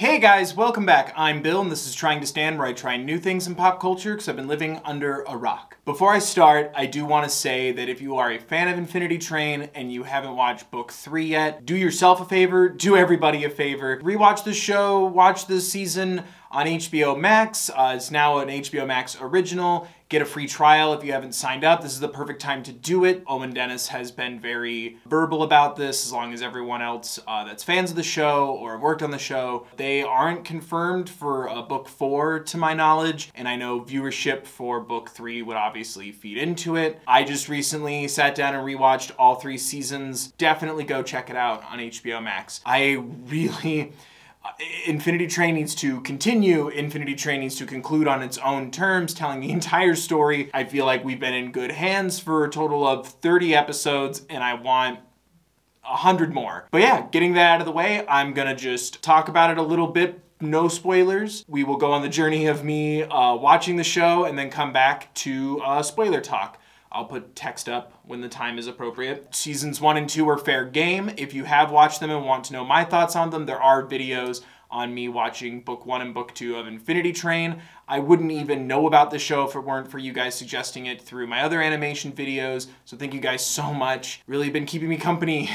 Hey guys, welcome back. I'm Bill and this is Trying to Stand, where I try new things in pop culture because I've been living under a rock. Before I start, I do want to say that if you are a fan of Infinity Train and you haven't watched book 3 yet, do yourself a favor, do everybody a favor. Rewatch the show, watch this season on HBO Max. It's now an HBO Max original. Get a free trial if you haven't signed up. This is the perfect time to do it. Owen Dennis has been very verbal about this, as long as everyone else that's fans of the show or have worked on the show. They aren't confirmed for book 4 to my knowledge, and I know viewership for book 3 would obviously feed into it. I just recently sat down and rewatched all 3 seasons. Definitely go check it out on HBO Max. Infinity Train needs to continue. Infinity Train needs to conclude on its own terms, telling the entire story. I feel like we've been in good hands for a total of 30 episodes, and I want 100 more. But yeah, getting that out of the way, I'm gonna just talk about it a little bit. No spoilers. We will go on the journey of me watching the show and then come back to spoiler talk. I'll put text up when the time is appropriate. Seasons 1 and 2 are fair game. If you have watched them and want to know my thoughts on them, there are videos on me watching book 1 and book 2 of Infinity Train. I wouldn't even know about the show if it weren't for you guys suggesting it through my other animation videos. So thank you guys so much. Really been keeping me company,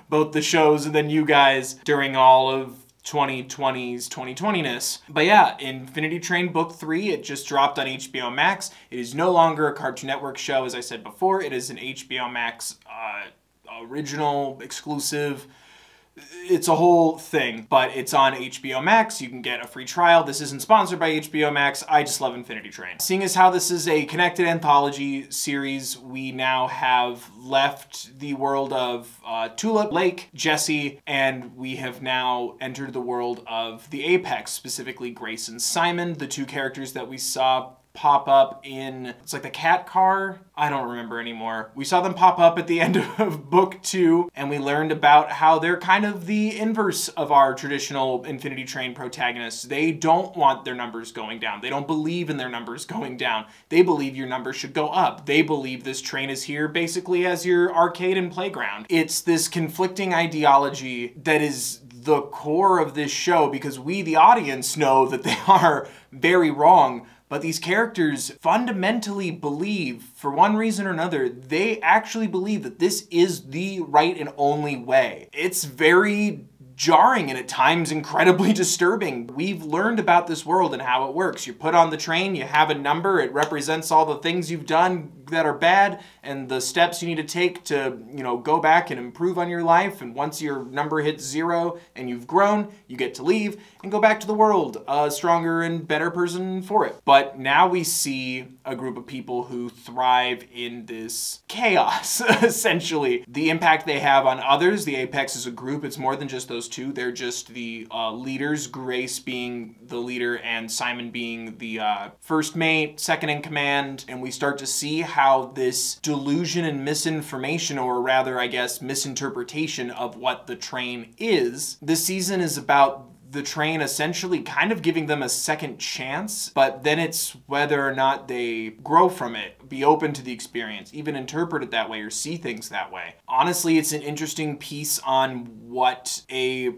both the shows and then you guys, during all of 2020's 2020-ness. But yeah, Infinity Train Book 3, it just dropped on HBO Max. It is no longer a Cartoon Network show, as I said before. It is an HBO Max original, exclusive. It's a whole thing, but it's on HBO Max. You can get a free trial. This isn't sponsored by HBO Max. I just love Infinity Train. Seeing as how this is a connected anthology series, we now have left the world of Tulip, Lake, Jesse, and we have now entered the world of the Apex, specifically Grace and Simon, the 2 characters that we saw pop up in, it's like the cat car? I don't remember anymore. We saw them pop up at the end of book 2, and we learned about how they're kind of the inverse of our traditional Infinity Train protagonists. They don't want their numbers going down. They don't believe in their numbers going down. They believe your numbers should go up. They believe this train is here basically as your arcade and playground. It's this conflicting ideology that is the core of this show, because we, the audience, know that they are very wrong. But these characters fundamentally believe, for one reason or another, they actually believe that this is the right and only way. It's very jarring and at times incredibly disturbing. We've learned about this world and how it works. You're put on the train, you have a number, it represents all the things you've done that are bad and the steps you need to take to, go back and improve on your life. And once your number hits 0 and you've grown, you get to leave and go back to the world a stronger and better person for it. But now we see a group of people who thrive in this chaos, essentially. The impact they have on others, the Apex is a group, it's more than just those 2. They're just the leaders, Grace being the leader and Simon being the first mate, second in command. And we start to see how this delusion and misinformation, or rather, I guess, misinterpretation of what the train is. This season is about the train essentially kind of giving them a second chance, but then it's whether or not they grow from it, be open to the experience, even interpret it that way or see things that way. Honestly, it's an interesting piece on what a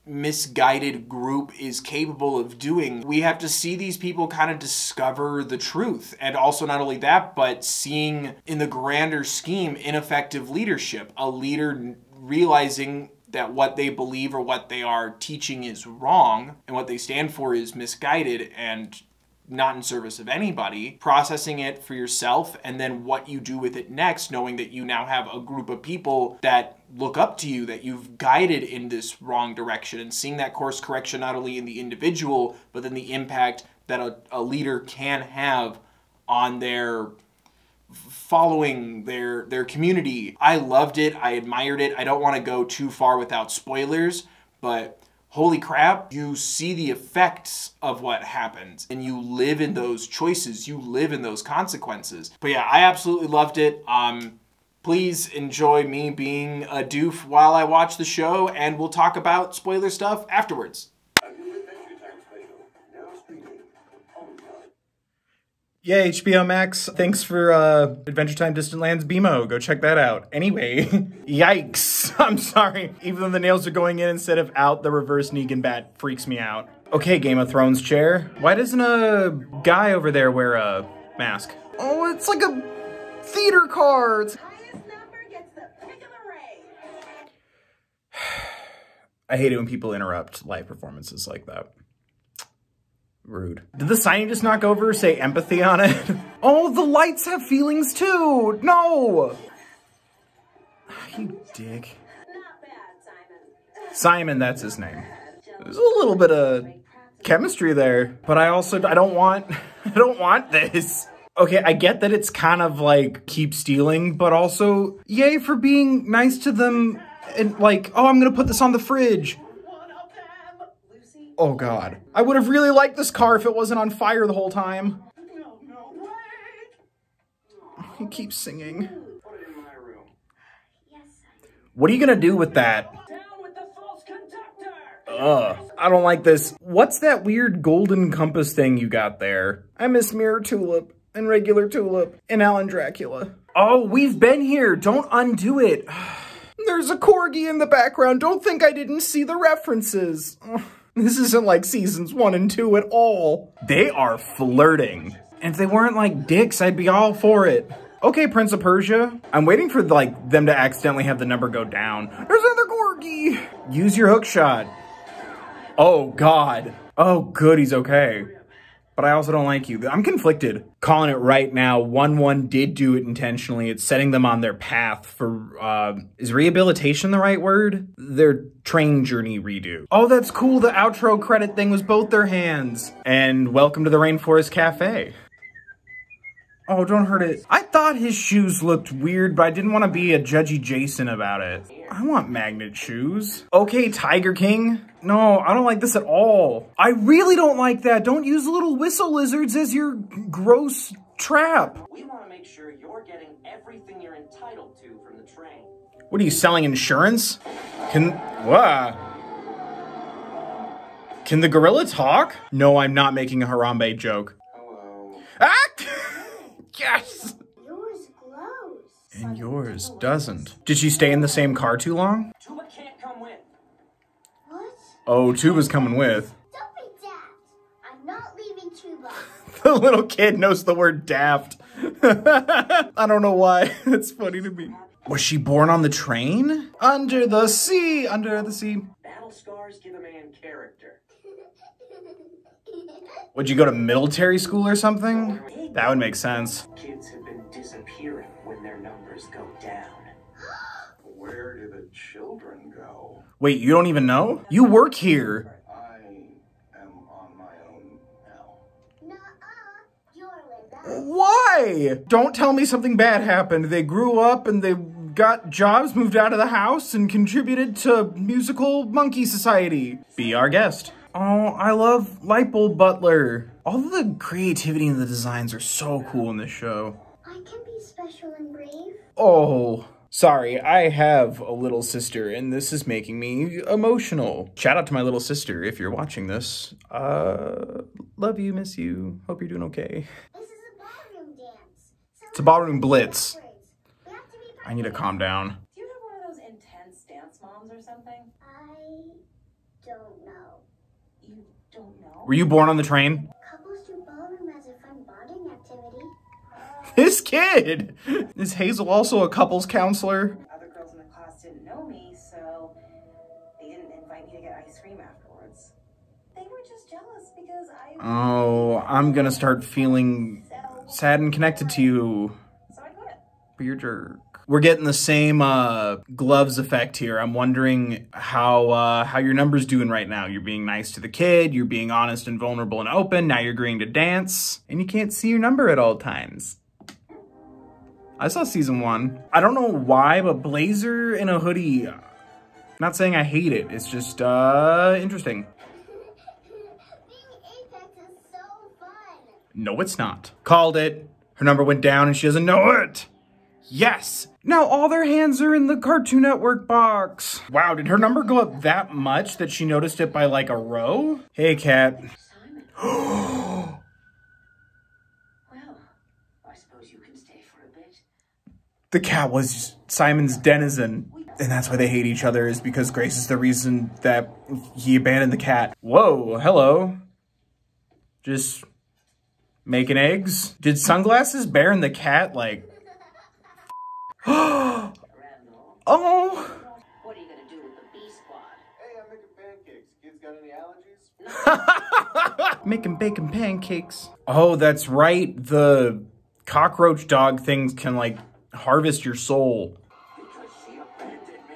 misguided group is capable of doing. We have to see these people kind of discover the truth. And also not only that, but seeing in the grander scheme ineffective leadership. A leader realizing that what they believe or what they are teaching is wrong and what they stand for is misguided and not in service of anybody, processing it for yourself, and then what you do with it next, knowing that you now have a group of people that look up to you, that you've guided in this wrong direction, and seeing that course correction not only in the individual, but then the impact that a leader can have on their following, their community. I loved it. I admired it. I don't want to go too far without spoilers, but holy crap, you see the effects of what happens and you live in those choices, you live in those consequences. But yeah, I absolutely loved it. Please enjoy me being a doof while I watch the show, and we'll talk about spoiler stuff afterwards. Yeah, HBO Max. Thanks for Adventure Time Distant Lands BMO. Go check that out. Anyway, yikes. I'm sorry. Even though the nails are going in instead of out, the reverse Negan bat freaks me out. Okay, Game of Thrones chair. Why doesn't a guy over there wear a mask? Oh, it's like a theater card. Highest number gets the pick of the race. I hate it when people interrupt live performances like that. Rude. Did the sign you just knock over say empathy on it? Oh, the lights have feelings too! No! You dick. Not bad, Simon. Simon, that's his name. There's a little bit of chemistry there, but I don't want this. Okay, I get that it's kind of like keep stealing, but also yay for being nice to them and like, oh, I'm gonna put this on the fridge. Oh God. I would have really liked this car if it wasn't on fire the whole time. No, wait. He keeps singing. Put it in my room. Yes, Simon. What are you gonna do with that? Down with the false conductor. I don't like this. What's that weird golden compass thing you got there? I miss Mirror Tulip and Regular Tulip and Alan Dracula. Oh, we've been here. Don't undo it. There's a corgi in the background. Don't think I didn't see the references. This isn't like seasons 1 and 2 at all. They are flirting. And if they weren't like dicks, I'd be all for it. Okay, Prince of Persia. I'm waiting for like them to accidentally have the number go down. There's another corgi. Use your hook shot. Oh God. Oh good, he's okay. But I also don't like you. I'm conflicted. Calling it right now, 1-1 did do it intentionally. It's setting them on their path for, is rehabilitation the right word? Their train journey redo. Oh, that's cool. The outro credit thing was both their hands. And welcome to the Rainforest Cafe. Oh, don't hurt it. I thought his shoes looked weird, but I didn't want to be a judgy Jason about it. I want magnet shoes. Okay, Tiger King. No, I don't like this at all. I really don't like that. Don't use little whistle lizards as your gross trap. We want to make sure you're getting everything you're entitled to from the train. What are you, selling insurance? Can the gorilla talk? No, I'm not making a Harambe joke. Hello. Ah! Yes! Yours glows. And yours doesn't. Did she stay in the same car too long? Tuba can't come with. What? Oh, Tuba's coming with. Don't be daft. I'm not leaving Tuba. The little kid knows the word daft. I don't know why. It's funny to me. Was she born on the train? Under the sea, under the sea. Battle scars give a man character. Would you go to military school or something? That would make sense. Kids have been disappearing when their numbers go down. Where do the children go? Wait, you don't even know? You work here. I am on my own now. Nuh-uh. You're with us. Why? Don't tell me something bad happened. They grew up and they got jobs, moved out of the house, and contributed to Musical Monkey Society. Be our guest. Oh, I love Lightbulb Butler. All the creativity and the designs are so cool in this show. I can be special and brave. Oh, sorry, I have a little sister and this is making me emotional. Shout out to my little sister if you're watching this. Love you, miss you. Hope you're doing okay. This is a ballroom dance. It's a ballroom blitz. We have to be I need to calm down. Do you have one of those intense dance moms or something? I don't know. You don't know? Were you born on the train? Couples do ballroom as a fun bonding activity. This kid! Is Hazel also a couples counselor? Other girls in the class didn't know me, so they didn't invite me to get ice cream afterwards. They were just jealous because I... Oh, I'm gonna start feeling sad and connected to you. So I quit. But you're a jerk. We're getting the same gloves effect here. I'm wondering how your number's doing right now. You're being nice to the kid, you're being honest and vulnerable and open, now you're agreeing to dance, and you can't see your number at all times. I saw season 1. I don't know why, but blazer and a hoodie, not saying I hate it, it's just interesting. Being Apex is so fun. No, it's not. Called it. Her number went down and she doesn't know it. Yes! Now all their hands are in the Cartoon Network box. Wow, did her number go up that much that she noticed it by like a row? Hey, Kat. Simon. Well, The cat was Simon's denizen. And that's why they hate each other, is because Grace is the reason that he abandoned the cat. Whoa, hello. Just making eggs? Did Sunglasses Bear and the cat, like... Oh! What are you gonna do with the B squad? Hey, I'm making pancakes. Kids got any allergies? Making bacon pancakes. Oh, that's right. The cockroach dog things can, like, harvest your soul. Because she abandoned me.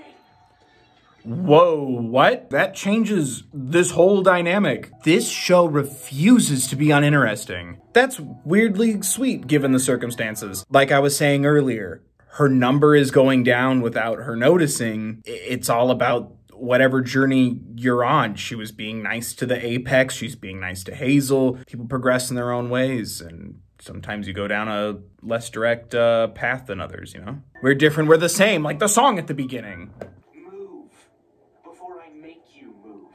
Whoa, what? That changes this whole dynamic. This show refuses to be uninteresting. That's weirdly sweet given the circumstances. Like I was saying earlier, her number is going down without her noticing. It's all about whatever journey you're on. She was being nice to the Apex. She's being nice to Hazel. People progress in their own ways, and sometimes you go down a less direct path than others, you know? We're different, we're the same, like the song at the beginning. Move before I make you move.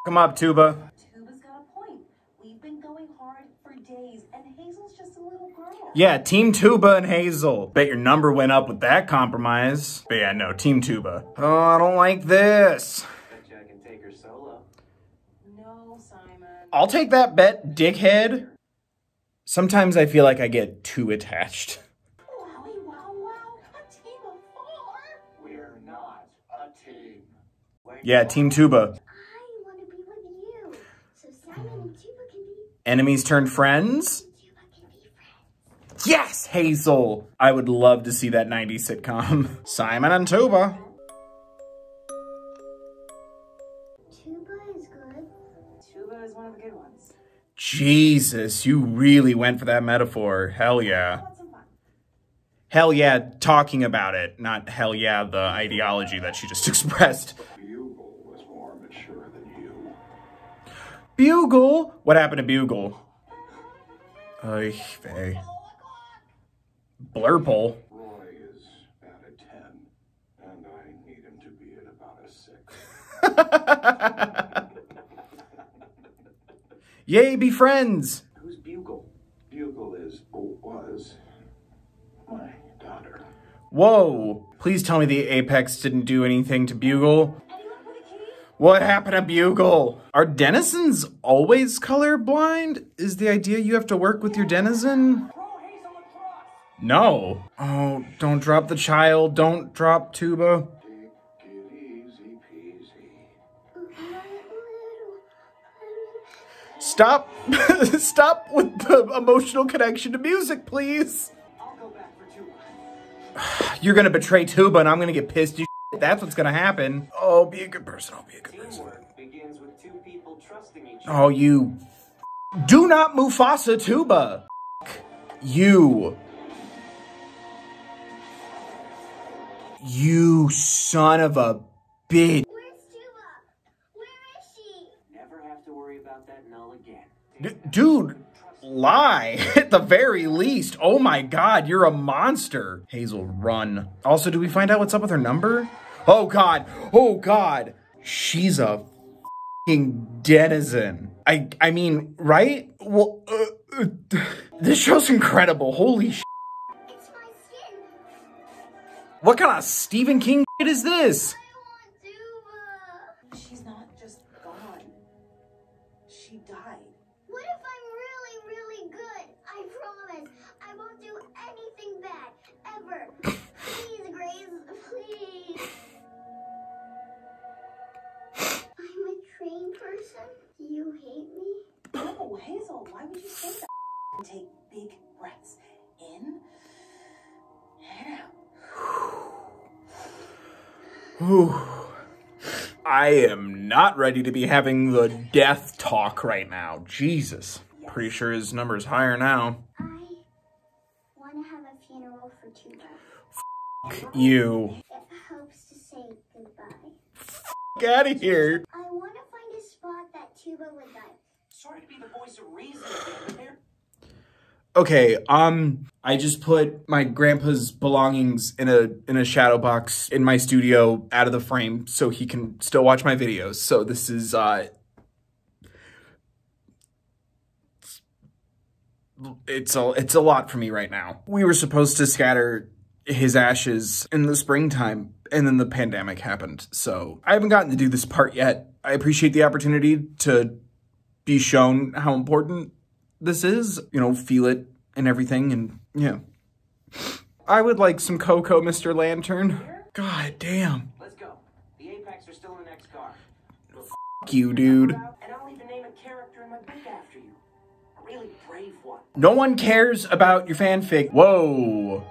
Come up, Tuba. Tuba's got a point. We've been going hard for days, and Hazel's just a little girl. Yeah, Team Tuba and Hazel. Bet your number went up with that compromise. But yeah, no, Team Tuba. Oh, I don't like this. Bet you I can take her solo. No, Simon. I'll take that bet, dickhead. Sometimes I feel like I get too attached. Wowie, wow, wow. A team of 4. We're not a team. Yeah, Team Tuba. I want to be with you. So Simon and Tuba can be... Enemies turned friends? Tuba can be friends. Yes, Hazel! I would love to see that 90s sitcom. Simon and Tuba. Tuba is good. Tuba is one of the good ones. Jesus, you really went for that metaphor. Hell yeah. Have some fun. Hell yeah, talking about it, not hell yeah, the ideology that she just expressed. Bugle was more mature than you. Bugle? What happened to Bugle? Oy vey. Blurple. Roy is at a 10, and I need him to be at about a 6. Yay, be friends! Who's Bugle? Bugle was my daughter. Whoa, please tell me the Apex didn't do anything to Bugle. Anyone with a key? What happened to Bugle? Are denizens always colorblind? Is the idea you have to work with your denizen? Throw Hazel across! No. Oh, don't drop the child. Don't drop Tuba. Take it easy peasy. Stop. Stop with the emotional connection to music, please. I'll go back for Tuba. You're gonna betray Tuba and I'm gonna get pissed as shit. That's what's gonna happen. Oh, be a good person. I'll be a good person. Teamwork begins with two people trusting each other. Oh, you. Do not Mufasa Tuba. You. You son of a bitch. Where's Tuba? Where is she? Never have to worry about that null again. Dude, lie. At the very least. Oh my god, you're a monster. Hazel, run. Also, do we find out what's up with her number? Oh god. Oh god. She's a f***ing denizen. I mean, right? Well, this show's incredible. Holy shit. It's my skin. What kind of Stephen King shit is this? I want Tuba. She's not just gone. She died. What if I'm really, really good? I promise. I won't do anything bad. Ever. Please, Grace. Please. I'm a trained person. Do you hate me? No, Hazel, why would you say that? Take big breaths in and out. Whew. I am not ready to be having the death talk right now. Jesus. Pretty sure his number's higher now. I want to have a funeral for Tuba. You. It helps to say goodbye. Get out of here. I want to find a spot that Tuba would like. Sorry to be the voice of reason again, but there. Okay, I just put my grandpa's belongings in a shadow box in my studio out of the frame so he can still watch my videos. So this is it's a lot for me right now. We were supposed to scatter his ashes in the springtime, and then the pandemic happened. So I haven't gotten to do this part yet. I appreciate the opportunity to be shown how important this is, you know, feel it and everything, and yeah. I would like some cocoa, Mr. Lantern. God damn. Let's go. The Apex are still in the next car. Fuck you, dude. And I'll even name a character in my book after you. A really brave one. No one cares about your fanfic. Whoa.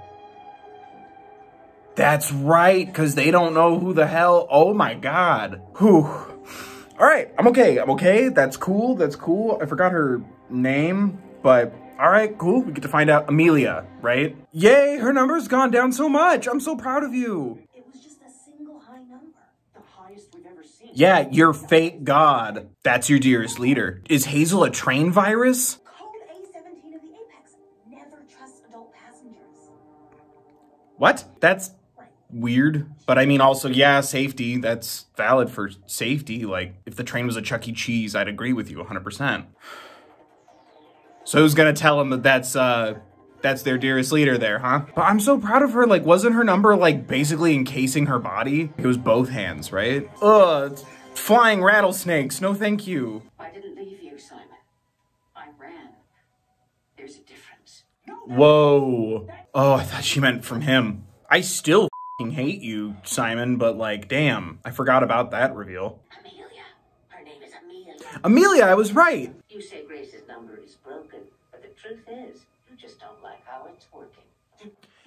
That's right, because they don't know who the hell. Oh my god. Whew. All right, I'm okay. That's cool. I forgot her name, but all right, cool. We get to find out Amelia, right? Yay, her number's gone down so much. I'm so proud of you. It was just a single high number. The highest we've ever seen. Yeah, your fake god. That's your dearest leader. Is Hazel a train virus? Code A17 of the Apex. Never trust adult passengers. What? That's weird. But I mean, also, yeah, safety. That's valid for safety. Like, if the train was a Chuck E. Cheese, I'd agree with you 100%. So who's gonna tell them that that's their dearest leader there, huh? But I'm so proud of her. Like, wasn't her number, like, basically encasing her body? It was both hands, right? Ugh, flying rattlesnakes. No, thank you. I didn't leave you, Simon. I ran. There's a difference. Whoa. Oh, I thought she meant from him. I still f***ing hate you, Simon, but like, damn. I forgot about that reveal. Amelia. Her name is Amelia. Amelia, I was right. You say Grace's number is broken, but the truth is, you just don't like how it's working.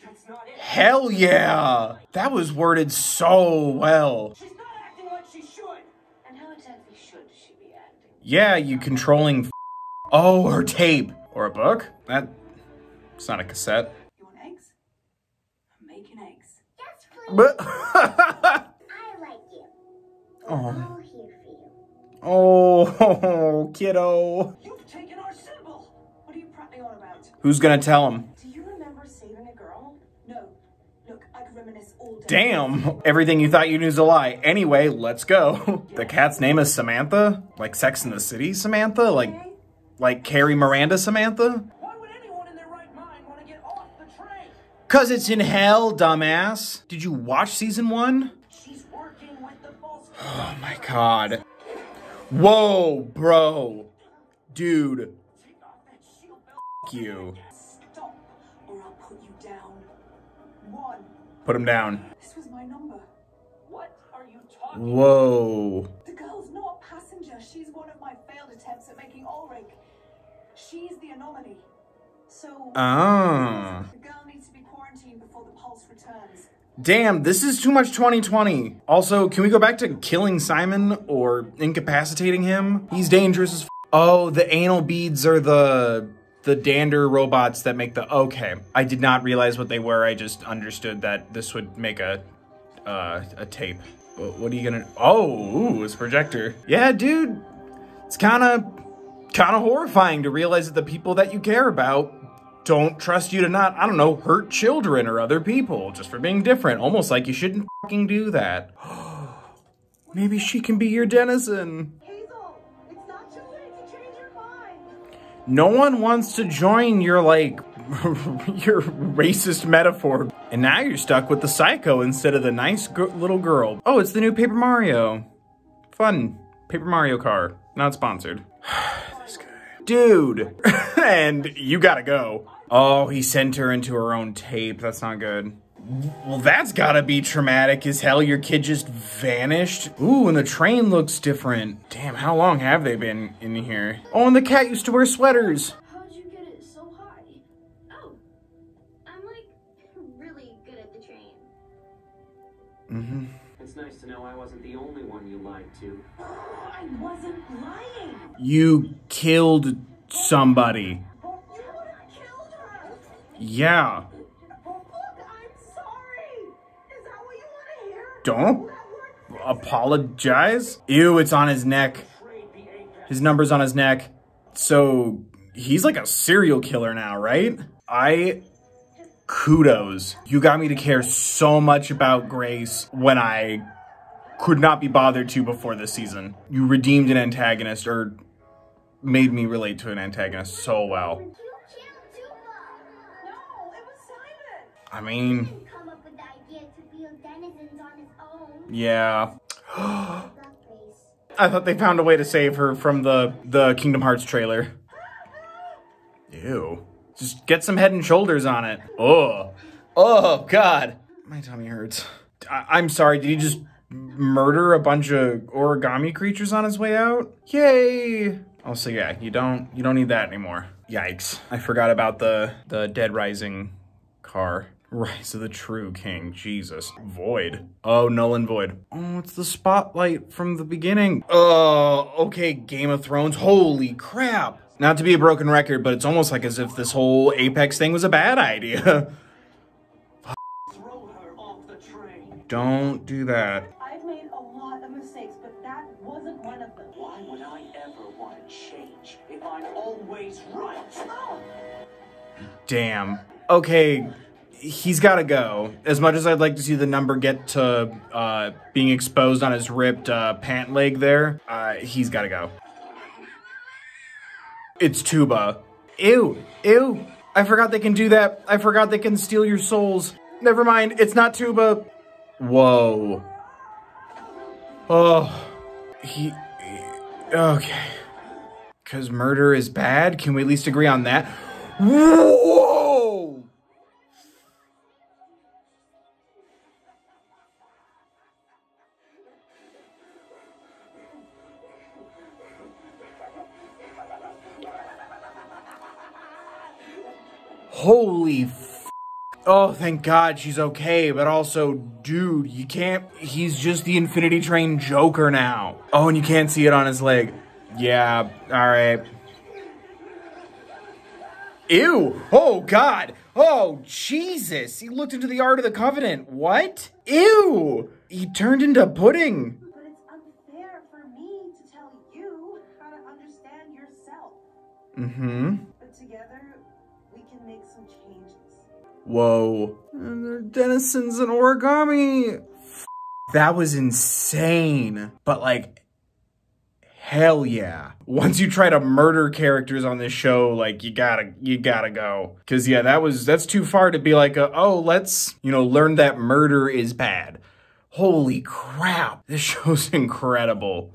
That's not it. Hell yeah. That was worded so well. She's not acting like she should. And how exactly should she be acting? Yeah, you controlling Oh, her tape. Or a book? It's not a cassette. You want eggs? I'm making eggs. Yes, please. But I like you. oh. All here for you. Oh, kiddo. You've taken our symbol. What are you prattling on about? Who's gonna tell him? Do you remember saving a girl? No. Look, I could reminisce all day. Damn, everything you thought you knew is a lie. Anyway, let's go. The cat's name is Samantha? Like Sex in the City Samantha? Like Carrie Miranda Samantha? Why would anyone in their right mind want to get off the train? 'Cause it's in hell, dumbass. Did you watch season 1? She's working with the false. Oh my god. Whoa, bro. Dude. Take off that shield belt. F you. Stop, or I'll put you down. 1. Put him down. This was my number. What are you talking? Whoa. The girl's not a passenger. She's one of my failed attempts at making Ulrich. She's the anomaly. So, Ah. the girl needs to be quarantined before the pulse returns. Damn, this is too much 2020. Also, can we go back to killing Simon or incapacitating him? He's dangerous as f. Oh, the anal beads are the dander robots that make the... Okay. I did not realize what they were. I just understood that this would make a tape. What are you gonna... Oh, ooh, it's a projector. Yeah, dude. It's kind of horrifying to realize that the people that you care about don't trust you to not, I don't know, hurt children or other people just for being different. Almost like you shouldn't fucking do that. Maybe she can be your denizen. Hazel, it's not too late to change your mind. No one wants to join your, like, your racist metaphor. And now you're stuck with the psycho instead of the nice little girl. Oh, it's the new Paper Mario. Fun. Paper Mario car. Not sponsored. This guy. Dude. And you gotta go. Oh, he sent her into her own tape. That's not good. Well, that's gotta be traumatic as hell. Your kid just vanished. Ooh, and the train looks different. Damn, how long have they been in here? Oh, and the cat used to wear sweaters. How'd you get it so high? Oh, I'm like really good at the train. Mm-hmm. It's nice to know I wasn't the only one you lied to. I wasn't lying. You killed somebody. You would have killed her. Yeah. Look, I'm sorry. Is that what you want to hear? Don't apologize. Ew, it's on his neck. His number's on his neck. So he's like a serial killer now, right? Kudos. You got me to care so much about Grace when I could not be bothered to before this season. You redeemed an antagonist, or made me relate to an antagonist so well. You killed I mean, Come up with the idea to build denizens on his own. yeah. Luck race. I thought they found a way to save her from the Kingdom Hearts trailer. Ew. Just get some Head and Shoulders on it. Oh. Oh, God. My tummy hurts. I'm sorry, did he just murder a bunch of origami creatures on his way out? Yay. Also, yeah, you don't need that anymore. Yikes. I forgot about the Dead Rising car. Rise of the True King. Jesus. Void. Oh, null and void. Oh, it's the spotlight from the beginning. Oh, okay, Game of Thrones. Holy crap. Not to be a broken record, but it's almost like as if this whole Apex thing was a bad idea. Throw her off the train. Don't do that. I've made a lot of mistakes, but that wasn't one of them. Why would I ever want to change if I'm always right? Damn. Okay, he's gotta go. As much as I'd like to see the number get to being exposed on his ripped pant leg there, he's gotta go. It's Tuba. Ew, ew. I forgot they can do that. I forgot they can steal your souls. Never mind, it's not Tuba. Whoa. Oh. Okay. Because murder is bad? Can we at least agree on that? Whoa! Holy f***. Oh, thank God she's okay, but also, dude, you can't, he's just the Infinity Train Joker now. Oh, and you can't see it on his leg. Yeah, alright. Ew! Oh, God! Oh, Jesus! He looked into the Art of the Covenant. What? Ew! He turned into pudding. But it's unfair for me to tell you how to understand yourself. Mm-hmm. But together, we can make some changes. Whoa. And they're denizens and origami. That was insane. But like, hell yeah. Once you try to murder characters on this show, like you gotta go. Cause yeah, that's too far to be like, oh, let's, learn that murder is bad. Holy crap. This show's incredible.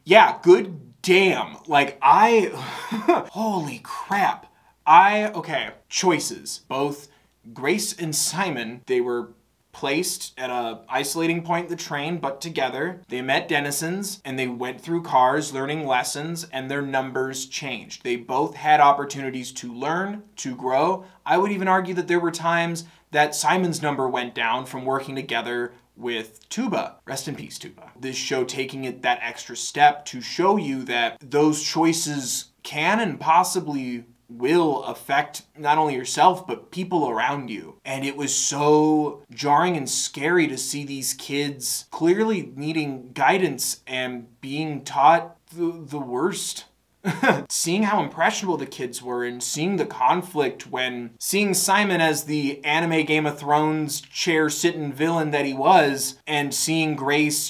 Yeah, good damn. Like holy crap. Okay, choices. Both Grace and Simon, they were placed at a isolating point in the train, but together. They met denizens, and they went through cars learning lessons, and their numbers changed. They both had opportunities to learn, to grow. I would even argue that there were times that Simon's number went down from working together with Tuba. Rest in peace, Tuba. This show taking it that extra step to show you that those choices can and possibly will affect not only yourself, but people around you. And it was so jarring and scary to see these kids clearly needing guidance and being taught the worst. Seeing how impressionable the kids were and seeing the conflict when seeing Simon as the anime Game of Thrones chair-sitting villain that he was, and seeing Grace,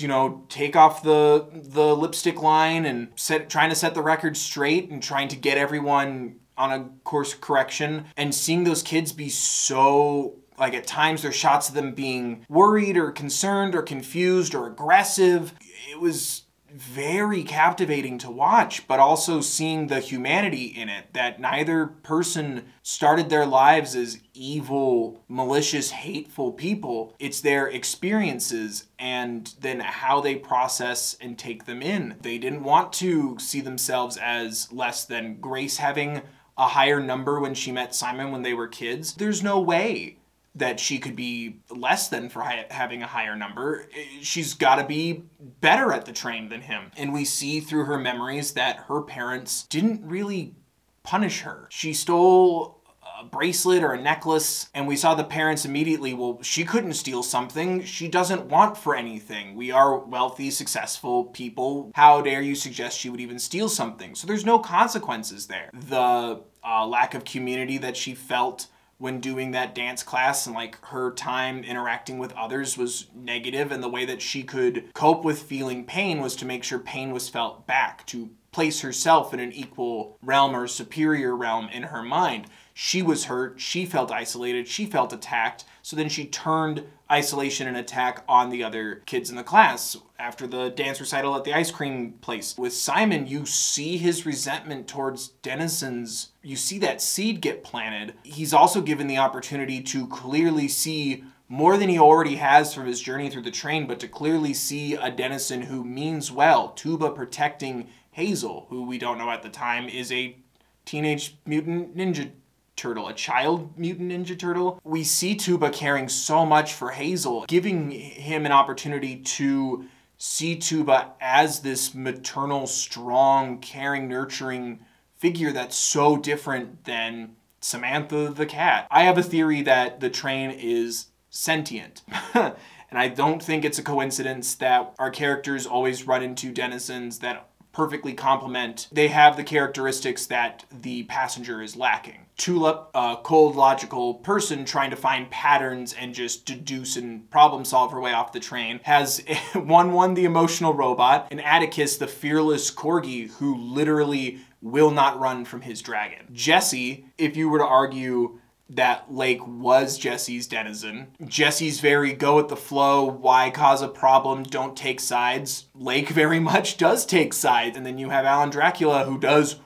take off the lipstick line and trying to set the record straight and trying to get everyone on a course correction, and seeing those kids be so, like at times there's shots of them being worried or concerned or confused or aggressive. It was very captivating to watch, but also seeing the humanity in it, that neither person started their lives as evil, malicious, hateful people. It's their experiences and then how they process and take them in. They didn't want to see themselves as less than. Grace having a higher number when she met Simon when they were kids. There's no way that she could be less than for having a higher number. She's got to be better at the train than him. And we see through her memories that her parents didn't really punish her. She stole a bracelet or a necklace, and we saw the parents immediately, well, she couldn't steal something she doesn't want for anything. We are wealthy, successful people. How dare you suggest she would even steal something? So there's no consequences there. The lack of community that she felt when doing that dance class and like her time interacting with others was negative, and the way that she could cope with feeling pain was to make sure pain was felt back, to place herself in an equal realm or superior realm in her mind. She was hurt, she felt isolated, she felt attacked, so then she turned isolation and attack on the other kids in the class after the dance recital at the ice cream place. With Simon, you see his resentment towards denizens. You see that seed get planted. He's also given the opportunity to clearly see more than he already has from his journey through the train, but to clearly see a denizen who means well. Tuba protecting Hazel, who we don't know at the time is a teenage mutant ninja turtle, a child mutant ninja turtle. We see Tuba caring so much for Hazel, giving him an opportunity to see Tuba as this maternal, strong, caring, nurturing figure that's so different than Samantha the cat. I have a theory that the train is sentient. And I don't think it's a coincidence that our characters always run into denizens that perfectly complement. They have the characteristics that the passenger is lacking. Tulip, a cold, logical person trying to find patterns and just deduce and problem solve her way off the train, has one the emotional robot, and Atticus, the fearless corgi who literally will not run from his dragon. Jesse, if you were to argue that Lake was Jesse's denizen. Jesse's very go with the flow, why cause a problem, don't take sides. Lake very much does take sides. And then you have Alan Dracula who does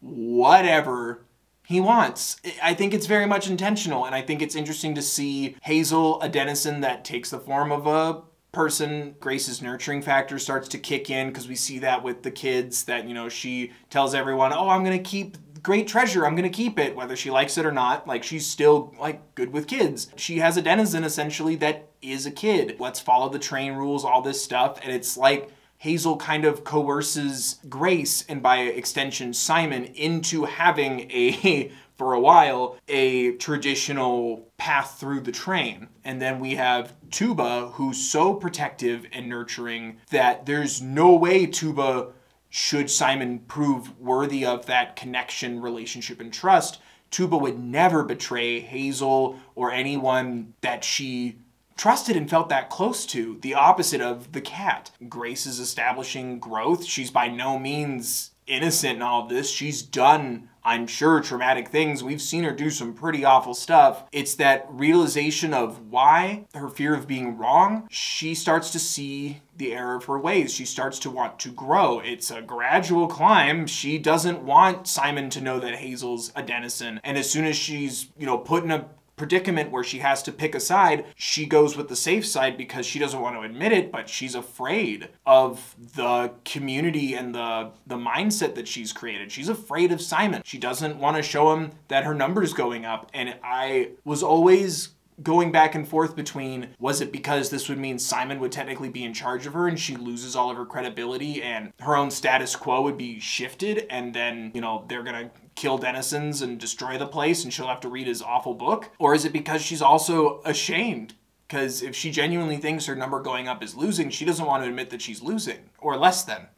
whatever he wants. I think it's very much intentional, and I think it's interesting to see Hazel, a denizen that takes the form of a person. Grace's nurturing factor starts to kick in because we see that with the kids that, you know, she tells everyone, oh, I'm gonna keep great treasure, I'm gonna keep it, whether she likes it or not. Like, she's still like good with kids. She has a denizen essentially that is a kid. Let's follow the train rules, all this stuff. And it's like Hazel kind of coerces Grace, and by extension Simon, into having a, for a while, a traditional path through the train. And then we have Tuba, who's so protective and nurturing that there's no way Tuba, should Simon prove worthy of that connection, relationship, and trust, Tuba would never betray Hazel or anyone that she trusted and felt that close to. The opposite of the cat. Grace is establishing growth. She's by no means innocent in all of this. She's done, I'm sure, traumatic things. We've seen her do some pretty awful stuff. It's that realization of why, her fear of being wrong, she starts to see the error of her ways. She starts to want to grow. It's a gradual climb. She doesn't want Simon to know that Hazel's a denizen. And as soon as she's, you know, put in a predicament where she has to pick a side, she goes with the safe side because she doesn't want to admit it, but she's afraid of the community and the mindset that she's created. She's afraid of Simon. She doesn't want to show him that her number's going up. And I was always going back and forth between, was it because this would mean Simon would technically be in charge of her and she loses all of her credibility and her own status quo would be shifted, and then, you know, they're gonna kill denizens and destroy the place and she'll have to read his awful book? Or is it because she's also ashamed? Because if she genuinely thinks her number going up is losing, she doesn't want to admit that she's losing, or less than.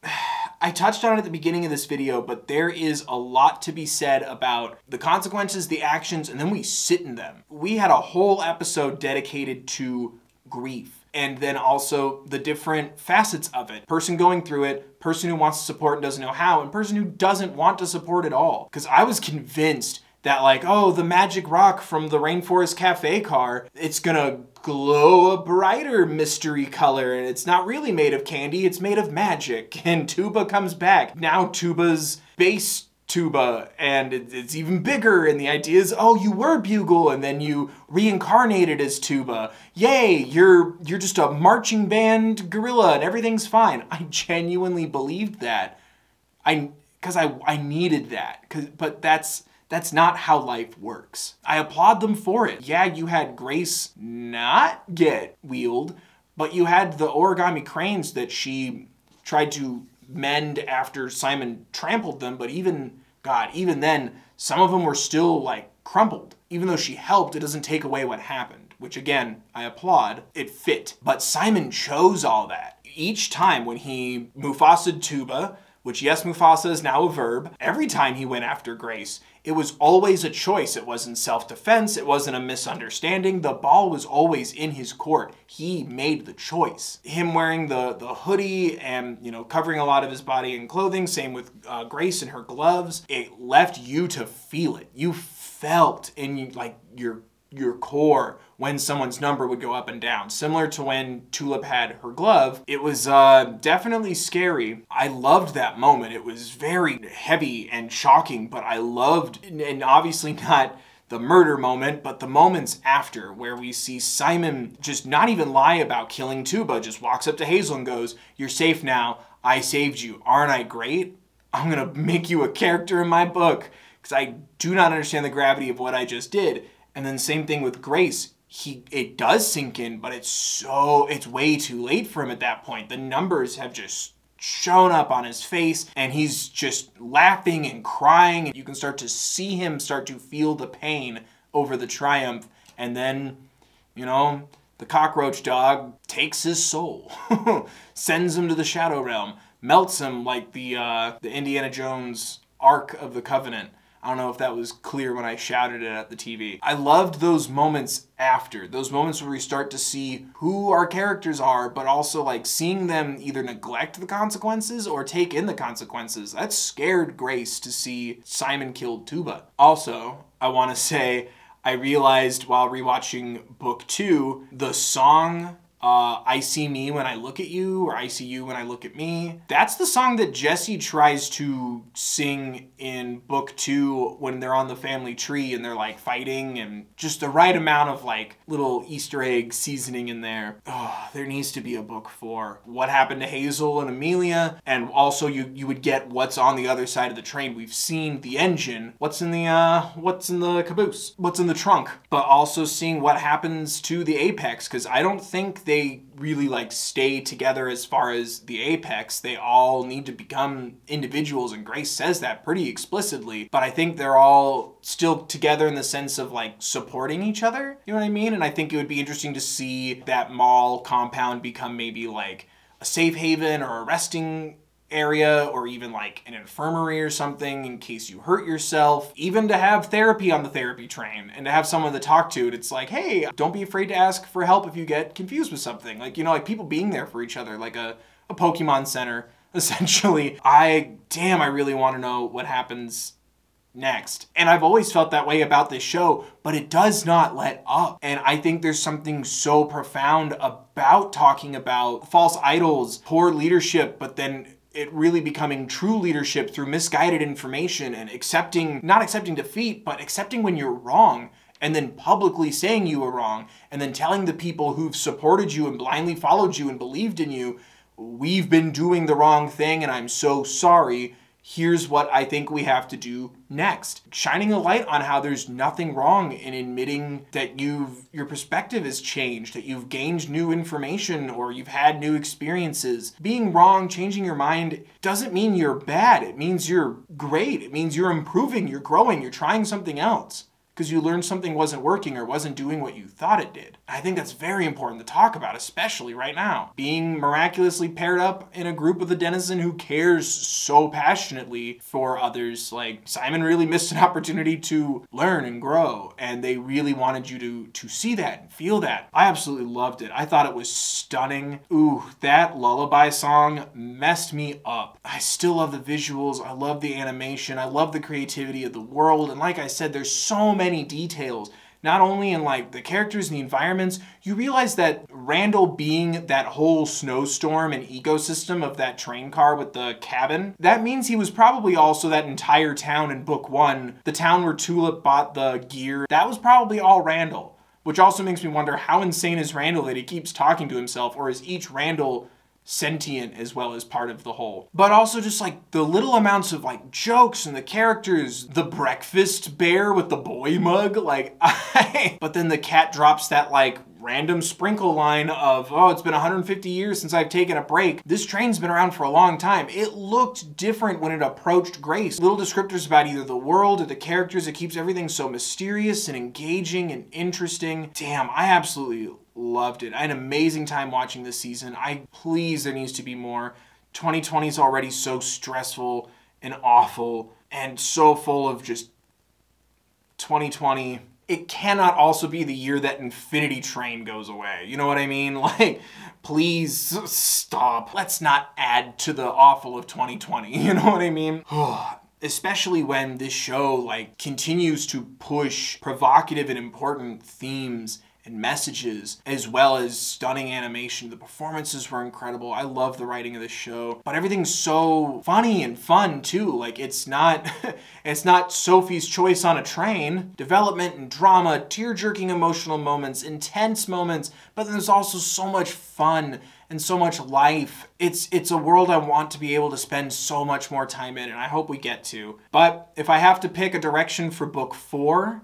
I touched on it at the beginning of this video, but there is a lot to be said about the consequences, the actions, and then we sit in them. We had a whole episode dedicated to grief, and then also the different facets of it. Person going through it, person who wants to support and doesn't know how, and person who doesn't want to support at all. Because I was convinced that, like, oh, the magic rock from the Rainforest Cafe car, it's gonna glow a brighter mystery color, and it's not really made of candy, it's made of magic. And Tuba comes back. Now Tuba's base Tuba, and it's even bigger, and the idea is, oh, you were Bugle, and then you reincarnated as Tuba. Yay, you're just a marching band gorilla, and everything's fine. I genuinely believed that. Because I needed that. But that's not how life works. I applaud them for it. Yeah, you had Grace not get wheeled, but you had the origami cranes that she tried to mend after Simon trampled them, but even then, some of them were still, like, crumpled. Even though she helped, it doesn't take away what happened, which again, I applaud. It fit. But Simon chose all that. Each time when he Mufasa'd Tuba, which, yes, Mufasa is now a verb, every time he went after Grace, it was always a choice. It wasn't self-defense. It wasn't a misunderstanding. The ball was always in his court. He made the choice. Him wearing the hoodie and, you know, covering a lot of his body in clothing, same with Grace and her gloves, it left you to feel it. You felt in like your core when someone's number would go up and down. Similar to when Tulip had her glove, it was definitely scary. I loved that moment. It was very heavy and shocking, but I loved, and obviously not the murder moment, but the moments after, where we see Simon just not even lie about killing Tuba, just walks up to Hazel and goes, "You're safe now. I saved you. Aren't I great? I'm gonna make you a character in my book," because I do not understand the gravity of what I just did. And then same thing with Grace. It does sink in, but it's way too late for him at that point. The numbers have just shown up on his face and he's just laughing and crying, and you can start to see him start to feel the pain over the triumph. And then, you know, the cockroach dog takes his soul, sends him to the Shadow Realm, melts him like the Indiana Jones Ark of the Covenant. I don't know if that was clear when I shouted it at the TV. I loved those moments after, those moments where we start to see who our characters are, but also like seeing them either neglect the consequences or take in the consequences. That scared Grace to see Simon killed Tuba. Also, I want to say, I realized while rewatching book 2, the song I See Me When I Look at You, or I See You When I Look at Me, that's the song that Jesse tries to sing in book 2 when they're on the family tree and they're like fighting, and just the right amount of like little Easter egg seasoning in there. Oh, there needs to be a book 4. What happened to Hazel and Amelia? And also you would get what's on the other side of the train. We've seen the engine. What's in the caboose? What's in the trunk? But also seeing what happens to the Apex, because I don't think they really like stay together as far as the Apex. They all need to become individuals, and Grace says that pretty explicitly, but I think they're all still together in the sense of like supporting each other, you know what I mean? And I think it would be interesting to see that mall compound become maybe like a safe haven or a resting area, or even like an infirmary or something in case you hurt yourself. Even to have therapy on the therapy train and to have someone to talk to. And it's like, hey, don't be afraid to ask for help if you get confused with something. Like, you know, like people being there for each other, like a Pokemon Center, essentially. I really want to know what happens next. And I've always felt that way about this show, but it does not let up. And I think there's something so profound about talking about false idols, poor leadership, but then it really becoming true leadership through misguided information and not accepting defeat, but accepting when you're wrong, and then publicly saying you were wrong, and then telling the people who've supported you and blindly followed you and believed in you, we've been doing the wrong thing and I'm so sorry. Here's what I think we have to do next. Shining a light on how there's nothing wrong in admitting that your perspective has changed, that you've gained new information or you've had new experiences. Being wrong, changing your mind, doesn't mean you're bad. It means you're great. It means you're improving, you're growing, you're trying something else because you learned something wasn't working or wasn't doing what you thought it did. I think that's very important to talk about, especially right now. Being miraculously paired up in a group with a denizen who cares so passionately for others. Like, Simon really missed an opportunity to learn and grow, and they really wanted you to see that and feel that. I absolutely loved it. I thought it was stunning. Ooh, that lullaby song messed me up. I still love the visuals. I love the animation. I love the creativity of the world. And like I said, there's so many details. Not only in like the characters and the environments, you realize that Randall being that whole snowstorm and ecosystem of that train car with the cabin, that means he was probably also that entire town in book 1, the town where Tulip bought the gear. That was probably all Randall, which also makes me wonder how insane is Randall that he keeps talking to himself, or is each Randall sentient as well as part of the whole? But also just like the little amounts of like jokes and the characters, the breakfast bear with the boy mug, like but then the cat drops that like random sprinkle line of, oh, it's been 150 years since I've taken a break. This train's been around for a long time. It looked different when it approached Grace. Little descriptors about either the world or the characters. It keeps everything so mysterious and engaging and interesting. Damn, I absolutely loved it. I had an amazing time watching this season. Please, there needs to be more. 2020 is already so stressful and awful and so full of just 2020. It cannot also be the year that Infinity Train goes away. You know what I mean? Like, please stop. Let's not add to the awful of 2020. You know what I mean? especially when this show like continues to push provocative and important themes and messages, as well as stunning animation. The performances were incredible. I love the writing of this show, but everything's so funny and fun too. Like it's not it's not Sophie's Choice on a train. Development and drama, tear-jerking emotional moments, intense moments, but then there's also so much fun and so much life. It's a world I want to be able to spend so much more time in, and I hope we get to. But if I have to pick a direction for book 4,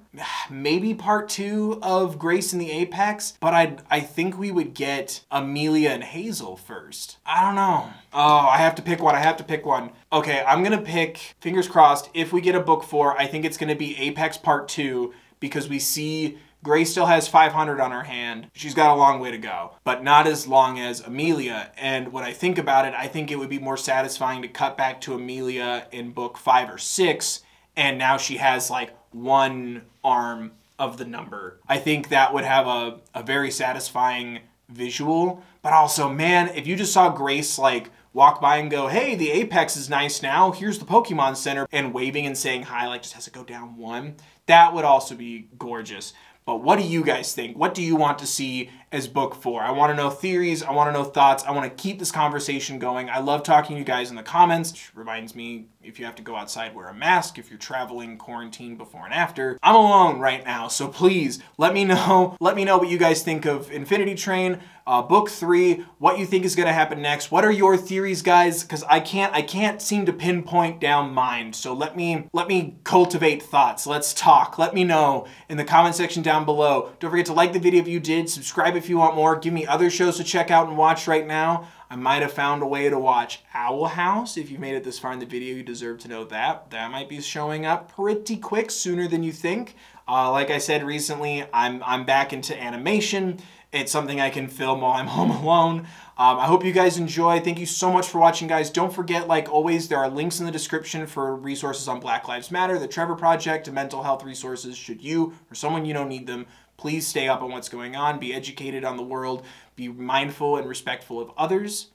maybe part 2 of Grace in the Apex, but I think we would get Amelia and Hazel first. I don't know. Oh, I have to pick one. Okay, I'm gonna pick, fingers crossed, if we get a book 4, I think it's gonna be Apex part 2, because we see Grace still has 500 on her hand. She's got a long way to go, but not as long as Amelia. And when I think about it, I think it would be more satisfying to cut back to Amelia in book 5 or 6, and now she has like one arm of the number. I think that would have a very satisfying visual, but also, man, if you just saw Grace like walk by and go, hey, the Apex is nice now, here's the Pokemon Center, and waving and saying hi, like just has to go down 1, that would also be gorgeous. But what do you guys think? What do you want to see as book 4? I want to know theories. I want to know thoughts. I want to keep this conversation going. I love talking to you guys in the comments. Which reminds me, if you have to go outside, wear a mask. If you're traveling, quarantine before and after. I'm alone right now, so please let me know. Let me know what you guys think of Infinity Train, book 3, what you think is going to happen next. What are your theories, guys? Because I can't seem to pinpoint down mine. So let me cultivate thoughts. Let's talk. Let me know in the comment section down below. Don't forget to like the video if you did. Subscribe if you want more. Give me other shows to check out and watch right now. I might have found a way to watch Owl House. If you made it this far in the video, you deserve to know that. That might be showing up pretty quick, sooner than you think. Like I said recently, I'm back into animation. It's something I can film while I'm home alone. I hope you guys enjoy. Thank you so much for watching, guys. Don't forget, like always, there are links in the description for resources on Black Lives Matter, the Trevor Project, and mental health resources should you or someone you know need them. Please stay up on what's going on, be educated on the world, be mindful and respectful of others,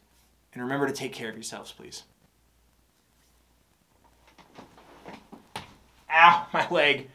and remember to take care of yourselves, please. Ow, my leg.